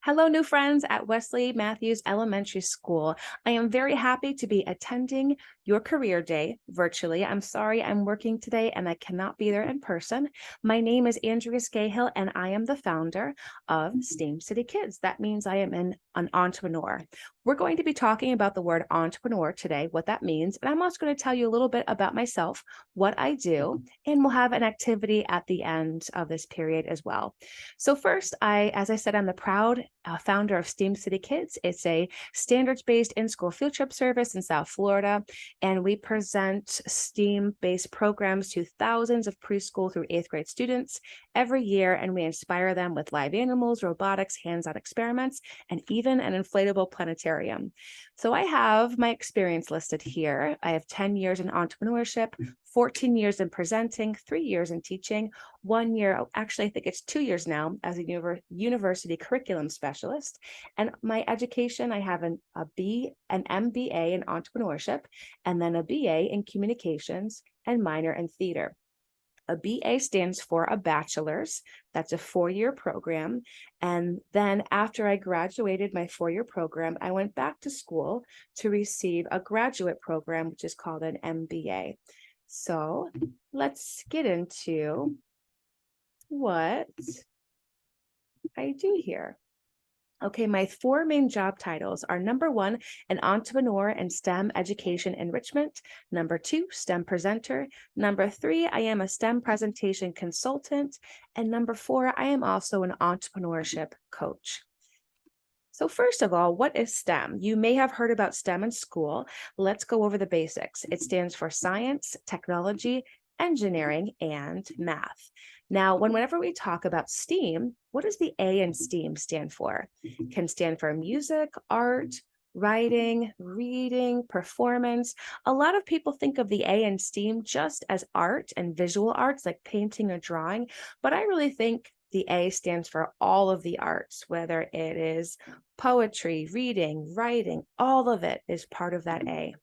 Hello, new friends at Wesley Matthews Elementary School. I am very happy to be attending your career day virtually. I'm sorry I'm working today and I cannot be there in person. My name is Andrea Scahill and I am the founder of STEAM City Kids. That means I am an entrepreneur. We're going to be talking about the word entrepreneur today, what that means, and I'm also going to tell you a little bit about myself, what I do, and we'll have an activity at the end of this period as well. So first, as I said, I'm the proud founder of STEAM City Kids. It's a standards-based in-school field trip service in South Florida, and we present STEAM-based programs to thousands of preschool through 8th grade students every year, and we inspire them with live animals, robotics, hands-on experiments, and even an inflatable planetarium. So I have my experience listed here. I have 10 years in entrepreneurship, 14 years in presenting, 3 years in teaching, 1 year, actually, I think it's 2 years now as a university curriculum specialist. And my education, I have an MBA in entrepreneurship, and then a BA in communications and minor in theater. A BA stands for a bachelor's. That's a 4-year program. And then after I graduated my 4-year program, I went back to school to receive a graduate program, which is called an MBA. So let's get into what I do here. Okay, my 4 main job titles are number 1, an entrepreneur in STEM education enrichment. Number 2, STEM presenter. Number 3, I am a STEM presentation consultant. And number 4, I am also an entrepreneurship coach. So first of all, what is STEM? You may have heard about STEM in school. Let's go over the basics. It stands for science, technology, engineering, and math. Now, whenever we talk about STEAM, what does the A in STEAM stand for? It can stand for music, art, writing, reading, performance. A lot of people think of the A in STEAM just as art and visual arts like painting or drawing, but I really think the A stands for all of the arts, whether it is poetry, reading, writing, all of it is part of that A.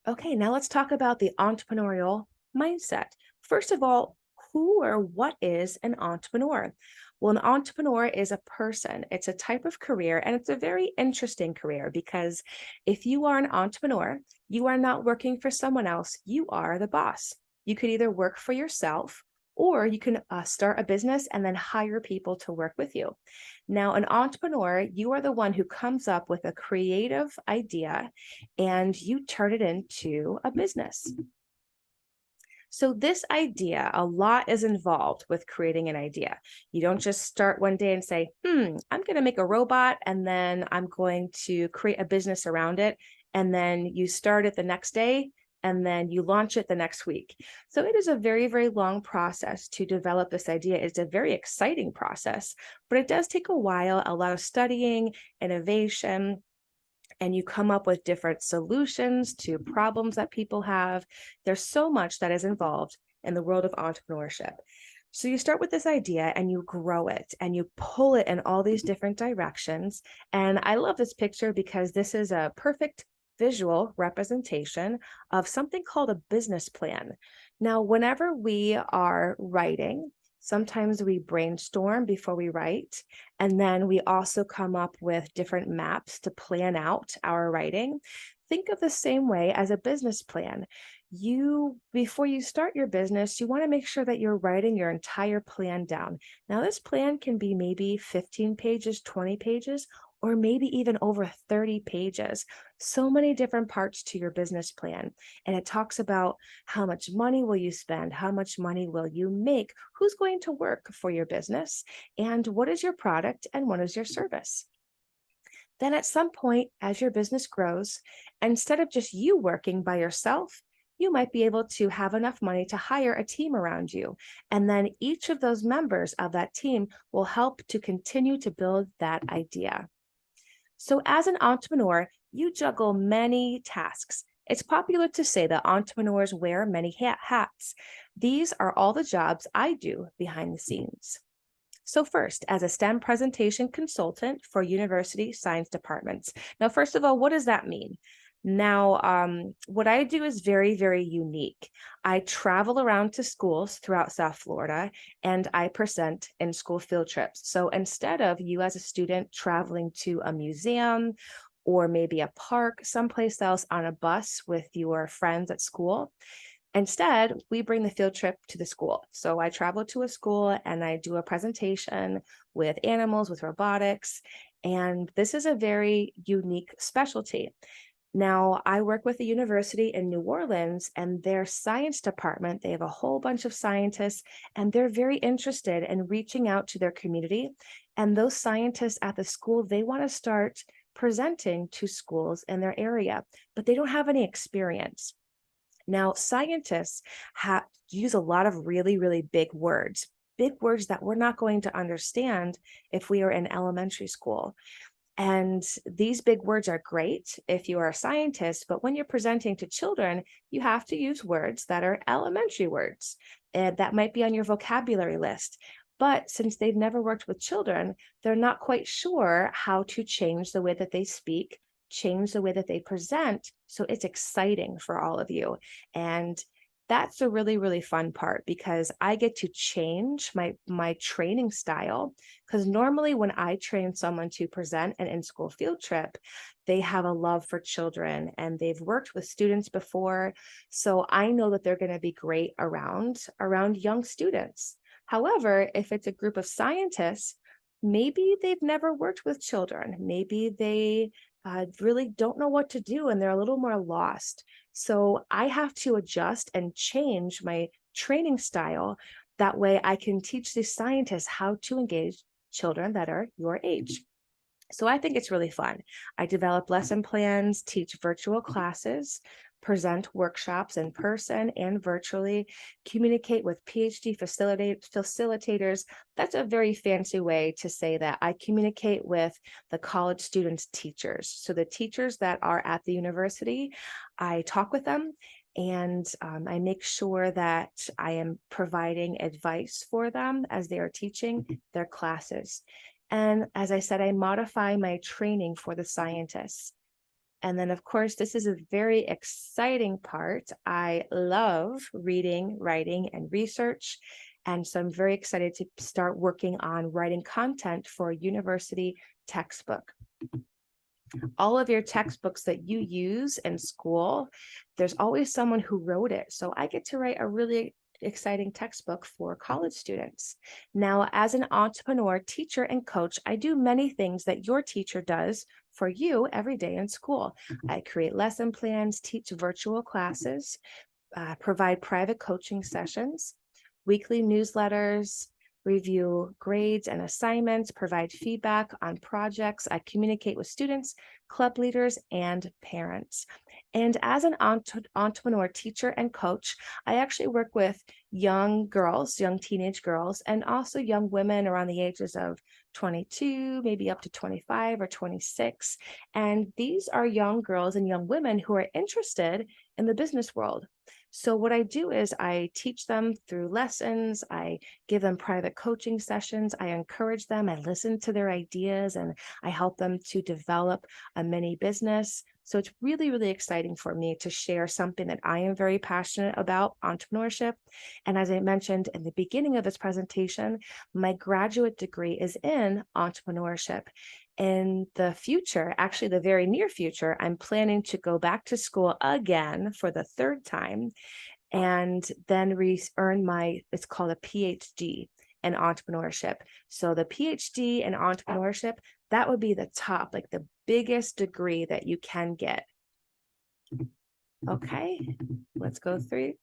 Okay, now let's talk about the entrepreneurial mindset. First of all, who or what is an entrepreneur? Well, an entrepreneur is a person. It's a type of career, and it's a very interesting career because if you are an entrepreneur, you are not working for someone else. You are the boss. You could either work for yourself or you can start a business and then hire people to work with you. Now, an entrepreneur, you are the one who comes up with a creative idea and you turn it into a business. So this idea, a lot is involved with creating an idea. You don't just start one day and say, I'm going to make a robot and then I'm going to create a business around it. And then you start it the next day and then you launch it the next week. So it is a very, very long process to develop this idea. It's a very exciting process, but it does take a while, a lot of studying, innovation, and you come up with different solutions to problems that people have. There's so much that is involved in the world of entrepreneurship. So you start with this idea and you grow it and you pull it in all these different directions. And I love this picture because this is a perfect visual representation of something called a business plan. Now, whenever we are writing, sometimes we brainstorm before we write, and then we also come up with different maps to plan out our writing. Think of the same way as a business plan. Before you start your business, you want to make sure that you're writing your entire plan down. Now, this plan can be maybe 15 pages, 20 pages, or maybe even over 30 pages. So many different parts to your business plan. And it talks about how much money will you spend? How much money will you make? Who's going to work for your business? And what is your product and what is your service? Then at some point, as your business grows, instead of just you working by yourself, you might be able to have enough money to hire a team around you. And then each of those members of that team will help to continue to build that idea. So as an entrepreneur, you juggle many tasks. It's popular to say that entrepreneurs wear many hats. These are all the jobs I do behind the scenes. So first, as a STEM presentation consultant for university science departments. Now, first of all, what does that mean? Now, what I do is very, very unique. I travel around to schools throughout South Florida and I present in school field trips. So instead of you as a student traveling to a museum or maybe a park someplace else on a bus with your friends at school, instead, we bring the field trip to the school. So I travel to a school and I do a presentation with animals, with robotics. And this is a very unique specialty. Now, I work with a university in New Orleans and their science department, they have a whole bunch of scientists, and they're very interested in reaching out to their community. And those scientists at the school, they want to start presenting to schools in their area, but they don't have any experience. Now, scientists use a lot of really, really big words that we're not going to understand if we are in elementary school. And these big words are great if you are a scientist, but when you're presenting to children, you have to use words that are elementary words. And that might be on your vocabulary list. But since they've never worked with children, they're not quite sure how to change the way that they speak, change the way that they present. So it's exciting for all of you. And that's the really, really fun part because I get to change my training style. Because normally when I train someone to present an in-school field trip, they have a love for children and they've worked with students before. So I know that they're going to be great around young students. However, if it's a group of scientists, maybe they've never worked with children. Maybe they really don't know what to do and they're a little more lost. So I have to adjust and change my training style. That way I can teach the scientists how to engage children that are your age. So I think it's really fun. I develop lesson plans, teach virtual classes, present workshops in person and virtually, communicate with PhD facilitators. That's a very fancy way to say that I communicate with the college students' teachers. So the teachers that are at the university, I talk with them and I make sure that I am providing advice for them as they are teaching their classes. And as I said, I modify my training for the scientists. And then, of course, this is a very exciting part. I love reading, writing, and research. And so I'm very excited to start working on writing content for a university textbook. All of your textbooks that you use in school, there's always someone who wrote it. So I get to write a really exciting textbook for college students. Now, as an entrepreneur, teacher, and coach, I do many things that your teacher does for you every day in school. I create lesson plans, teach virtual classes, provide private coaching sessions, weekly newsletters, review grades and assignments, provide feedback on projects. I communicate with students, club leaders, and parents. And as an entrepreneur, teacher, and coach, I actually work with young girls, young teenage girls, and also young women around the ages of 22, maybe up to 25 or 26. And these are young girls and young women who are interested in the business world. So what I do is I teach them through lessons, I give them private coaching sessions, I encourage them, I listen to their ideas, and I help them to develop a mini business. So it's really, really exciting for me to share something that I am very passionate about, entrepreneurship. And as I mentioned in the beginning of this presentation, my graduate degree is in entrepreneurship. In the future, actually the very near future, I'm planning to go back to school again for the third time and then earn it's called a PhD in entrepreneurship. So the PhD in entrepreneurship, that would be the top, like the biggest degree that you can get. Okay, let's go through.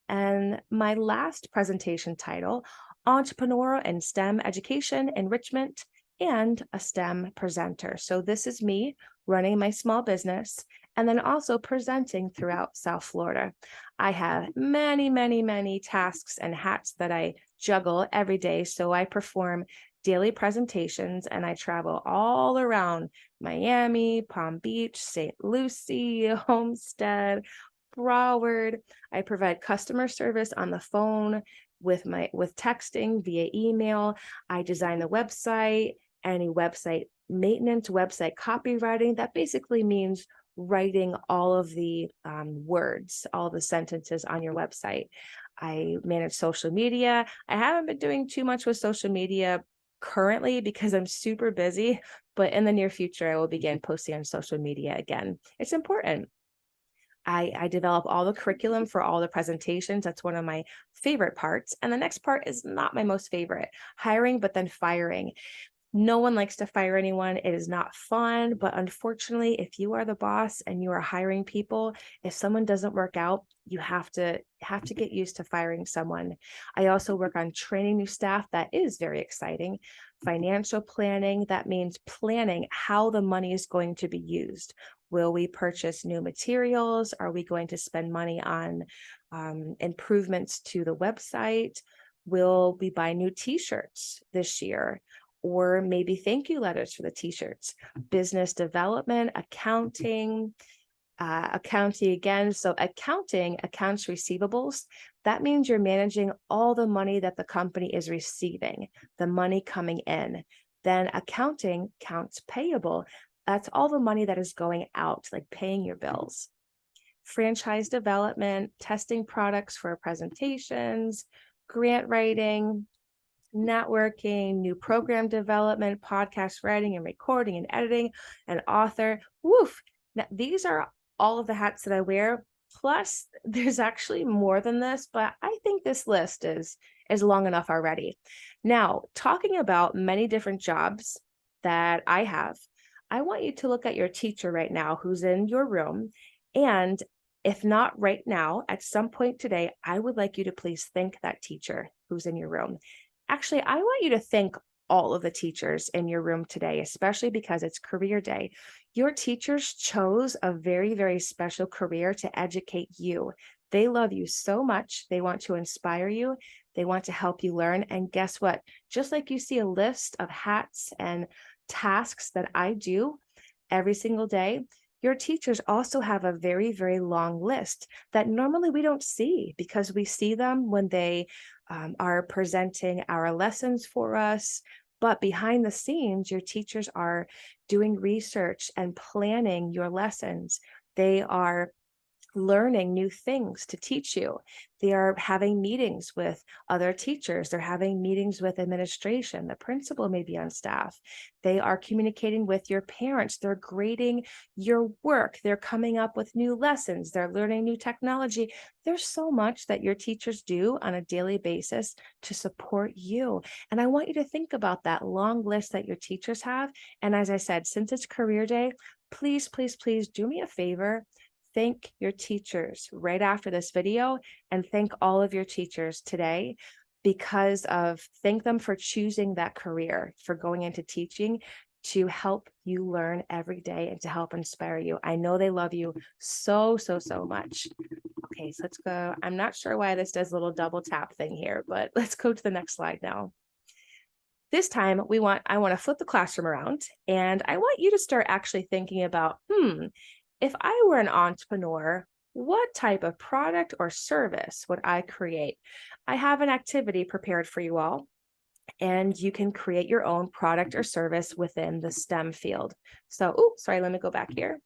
And my last presentation title, Entrepreneurial and STEM Education Enrichment and a STEM presenter. So this is me running my small business and then also presenting throughout South Florida. I have many, many, many tasks and hats that I juggle every day. So I perform daily presentations and I travel all around Miami, Palm Beach, St. Lucie, Homestead, Broward. I provide customer service on the phone with texting via email. I design the website, any website maintenance, website copywriting. That basically means writing all of the words, all the sentences on your website. I manage social media. I haven't been doing too much with social media currently because I'm super busy, but in the near future, I will begin posting on social media again. It's important. I develop all the curriculum for all the presentations. That's one of my favorite parts. And the next part is not my most favorite, hiring, but then firing. No one likes to fire anyone. It is not fun, but unfortunately, if you are the boss and you are hiring people, if someone doesn't work out, you have to get used to firing someone. I also work on training new staff. That is very exciting. Financial planning, that means planning how the money is going to be used. Will we purchase new materials? Are we going to spend money on improvements to the website? Will we buy new t-shirts this year? Or maybe thank you letters for the t-shirts, business development, accounting again. So accounting, accounts receivables, that means you're managing all the money that the company is receiving, the money coming in. Then accounting, accounts payable, that's all the money that is going out, like paying your bills. Franchise development, testing products for presentations, grant writing, networking, new program development, podcast writing and recording and editing, and author. Woof. Now, these are all of the hats that I wear. Plus, there's actually more than this, but I think this list is long enough already. Now, talking about many different jobs that I have, I want you to look at your teacher right now who's in your room. And if not right now, at some point today, I would like you to please thank that teacher who's in your room. Actually, I want you to thank all of the teachers in your room today, especially because it's career day. Your teachers chose a very, very special career to educate you. They love you so much. They want to inspire you. They want to help you learn. And guess what? Just like you see a list of hats and tasks that I do every single day, your teachers also have a very, very long list that normally we don't see because we see them when they are presenting our lessons for us. But behind the scenes, your teachers are doing research and planning your lessons. They are learning new things to teach you. They are having meetings with other teachers. They're having meetings with administration. The principal may be on staff. They are communicating with your parents. They're grading your work. They're coming up with new lessons. They're learning new technology. There's so much that your teachers do on a daily basis to support you. And I want you to think about that long list that your teachers have. And as I said, since it's career day, please, please, please do me a favor. Thank your teachers right after this video and thank all of your teachers today because of thank them for choosing that career, for going into teaching to help you learn every day and to help inspire you. I know they love you so, so, so much. Okay, so let's go. I'm not sure why this does a little double tap thing here, but let's go to the next slide now. This time I want to flip the classroom around and I want you to start actually thinking about, if I were an entrepreneur, what type of product or service would I create? I have an activity prepared for you all, and you can create your own product or service within the STEM field. So, let me go back here.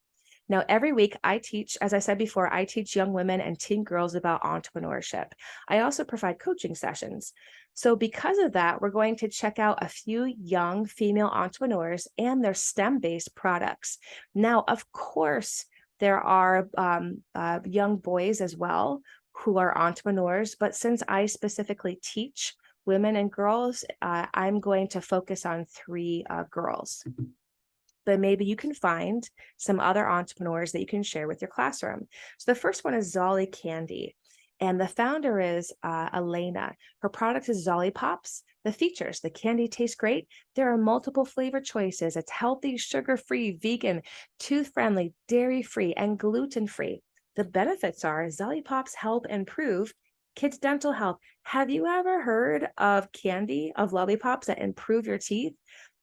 Now, every week I teach, as I said before, I teach young women and teen girls about entrepreneurship. I also provide coaching sessions. So because of that, we're going to check out a few young female entrepreneurs and their STEM-based products. Now, of course, there are young boys as well who are entrepreneurs, but since I specifically teach women and girls, I'm going to focus on three girls. But maybe you can find some other entrepreneurs that you can share with your classroom. So the first one is Zolly Candy. And the founder is Elena. Her product is Zolly Pops. The features, the candy tastes great. There are multiple flavor choices. It's healthy, sugar-free, vegan, tooth-friendly, dairy-free, and gluten-free. The benefits are Zolly Pops help improve kids' dental health. Have you ever heard of candy, of lollipops that improve your teeth?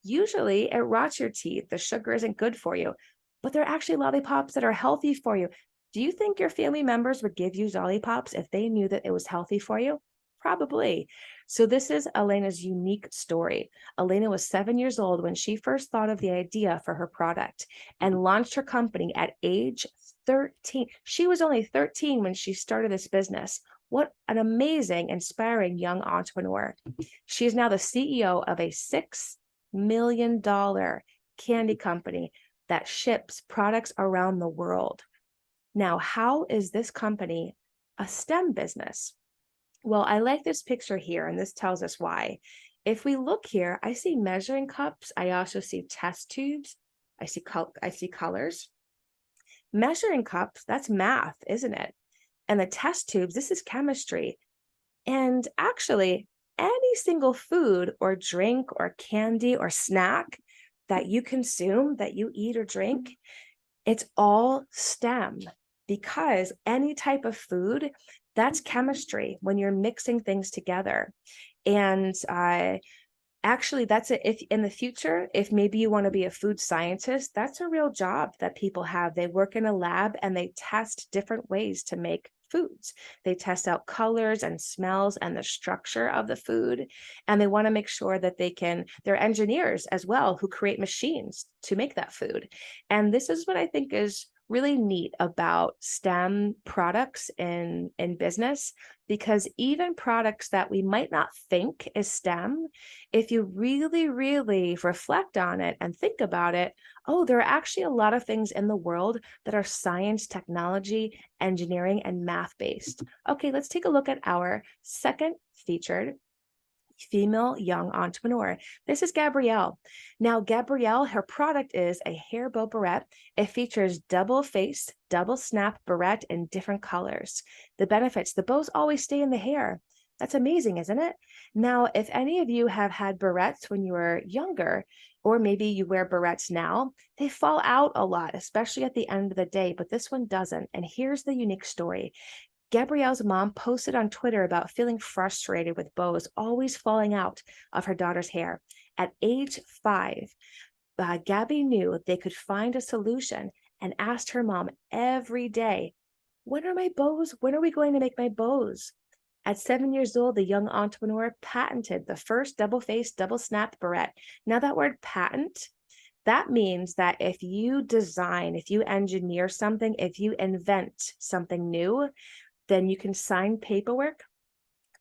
Usually it rots your teeth. The sugar isn't good for you, but they're actually lollipops that are healthy for you. Do you think your family members would give you lollipops if they knew that it was healthy for you? Probably. So this is Elena's unique story. Elena was 7 years old when she first thought of the idea for her product and launched her company at age 13. She was only 13 when she started this business. What an amazing, inspiring young entrepreneur. She is now the CEO of a $6 million candy company that ships products around the world. Now, how is this company a STEM business? Well, I like this picture here, and this tells us why. If we look here, I see measuring cups. I also see test tubes. I see colors. Measuring cups, that's math, isn't it? And the test tubes, this is chemistry. And actually, any single food or drink or candy or snack that you consume, that you eat or drink, it's all STEM, because any type of food, that's chemistry when you're mixing things together. And actually, that's it. If in the future, if maybe you want to be a food scientist, that's a real job that people have. They work in a lab and they test different ways to make foods. They test out colors and smells and the structure of the food. And they want to make sure that they're engineers as well who create machines to make that food. And this is what I think is really neat about STEM products in business, because even products that we might not think is STEM, if you really, really reflect on it and think about it, oh, there are actually a lot of things in the world that are science, technology, engineering, and math based. Okay, let's take a look at our second featured female young entrepreneur. This is Gabrielle. Now, Gabrielle, her product is a hair bow barrette. It features double face, double snap barrette in different colors. The benefits, the bows always stay in the hair. That's amazing, isn't it? Now, if any of you have had barrettes when you were younger, or maybe you wear barrettes now, they fall out a lot, especially at the end of the day, but this one doesn't. And here's the unique story. Gabrielle's mom posted on Twitter about feeling frustrated with bows always falling out of her daughter's hair. At age 5, Gabby knew they could find a solution and asked her mom every day, "When are my bows? When are we going to make my bows?" At 7 years old, the young entrepreneur patented the first double-faced, double-snapped barrette. Now, that word patent, that means that if you design, if you engineer something, if you invent something new, then you can sign paperwork.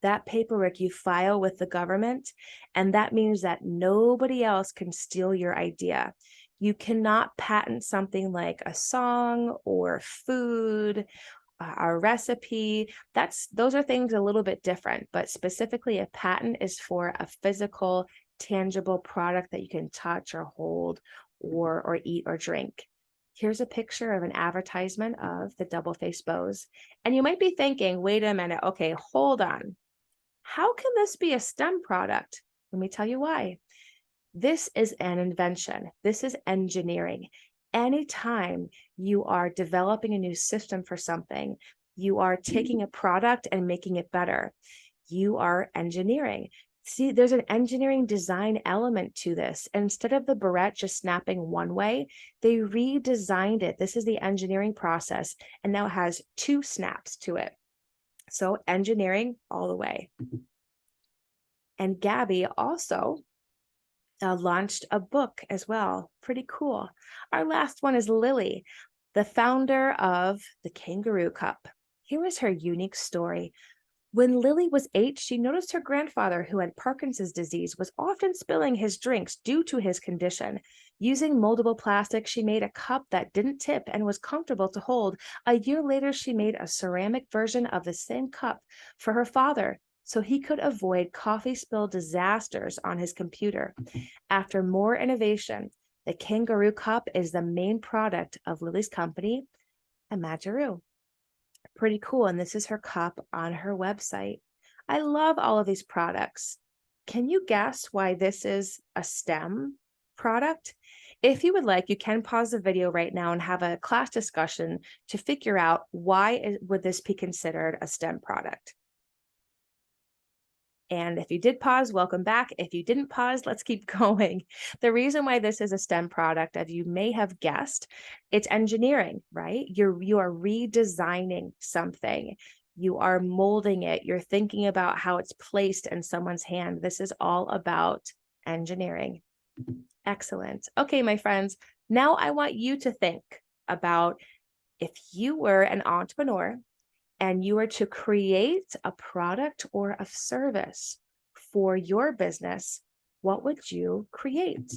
That paperwork you file with the government, and that means that nobody else can steal your idea. You cannot patent something like a song or food, a recipe. Those are things a little bit different, but specifically a patent is for a physical, tangible product that you can touch or hold or eat or drink. Here's a picture of an advertisement of the double face bows. And you might be thinking, wait a minute, okay, hold on. How can this be a STEM product? Let me tell you why. This is an invention. This is engineering. Anytime you are developing a new system for something, you are taking a product and making it better. You are engineering. See, there's an engineering design element to this. Instead of the barrette just snapping one way, they redesigned it. This is the engineering process, and now it has 2 snaps to it. So engineering all the way. And Gabby also launched a book as well. Pretty cool. Our last one is Lily, the founder of the Kangaroo Cup. Here is her unique story. When Lily was 8, she noticed her grandfather, who had Parkinson's disease, was often spilling his drinks due to his condition. Using moldable plastic, she made a cup that didn't tip and was comfortable to hold. A year later, she made a ceramic version of the same cup for her father, so he could avoid coffee spill disasters on his computer. After more innovation, the Kangaroo Cup is the main product of Lily's company, Imagiru. Pretty cool. And this is her cup on her website. I love all of these products. Can you guess why this is a STEM product? If you would like, you can pause the video right now and have a class discussion to figure out why would this be considered a STEM product. And if you did pause, welcome back. If you didn't pause, let's keep going. The reason why this is a STEM product, as you may have guessed, it's engineering, right? You are redesigning something. You are molding it. You're thinking about how it's placed in someone's hand. This is all about engineering. Excellent. Okay, my friends, now I want you to think about if you were an entrepreneur and you were to create a product or a service for your business, what would you create?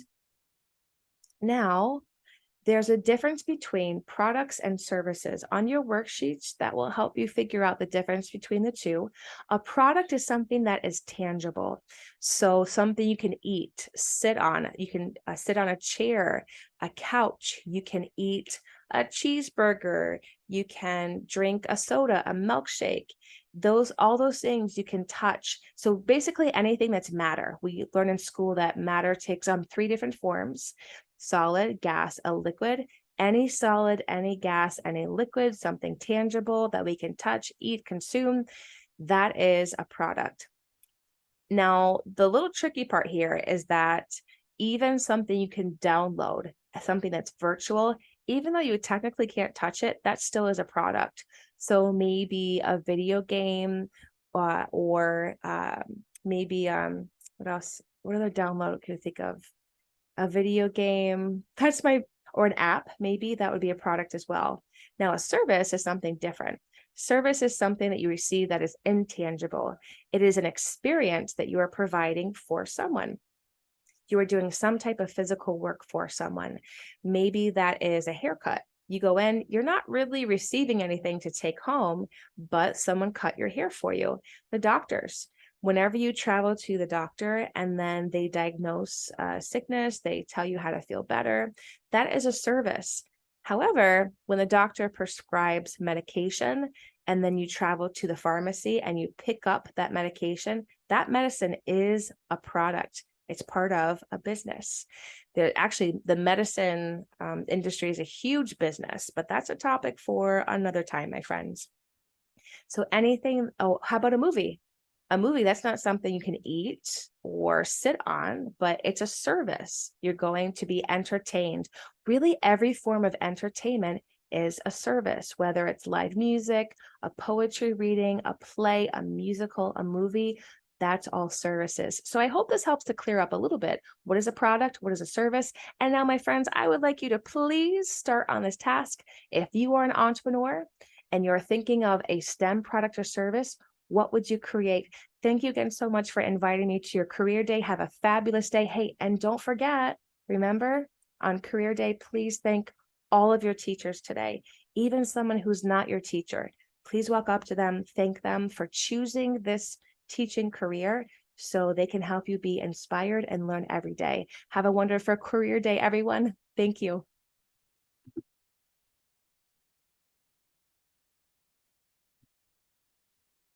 Now, there's a difference between products and services. On your worksheets, that will help you figure out the difference between the two. A product is something that is tangible. So something you can eat, sit on. You can sit on a chair, a couch. You can eat a cheeseburger. You can drink a soda, a milkshake. All those things you can touch. So basically anything that's matter. We learn in school that matter takes on 3 different forms: solid, gas, a liquid. Any solid, any gas, any liquid, something tangible that we can touch, eat, consume, that is a product. Now, the little tricky part here is that even something you can download, something that's virtual, even though you technically can't touch it, that still is a product. So maybe a video game, or maybe what else? What other download can you think of? A video game, or an app, maybe that would be a product as well. Now, a service is something different. Service is something that you receive that is intangible. It is an experience that you are providing for someone. You are doing some type of physical work for someone. Maybe that is a haircut. You go in, you're not really receiving anything to take home, but someone cut your hair for you. The doctors, whenever you travel to the doctor and then they diagnose sickness, they tell you how to feel better, that is a service. However, when the doctor prescribes medication and then you travel to the pharmacy and you pick up that medication, that medicine is a product. It's part of a business. The medicine industry is a huge business, but that's a topic for another time, my friends. So how about a movie? A movie, that's not something you can eat or sit on, but it's a service. You're going to be entertained. Really, every form of entertainment is a service, whether it's live music, a poetry reading, a play, a musical, a movie. That's all services. So I hope this helps to clear up a little bit. What is a product? What is a service? And now, my friends, I would like you to please start on this task. If you are an entrepreneur and you're thinking of a STEM product or service, what would you create? Thank you again so much for inviting me to your career day. Have a fabulous day. Hey, and don't forget, remember, on career day, please thank all of your teachers today, even someone who's not your teacher. Please walk up to them, thank them for choosing this teaching career so they can help you be inspired and learn every day. Have a wonderful career day, everyone. Thank you.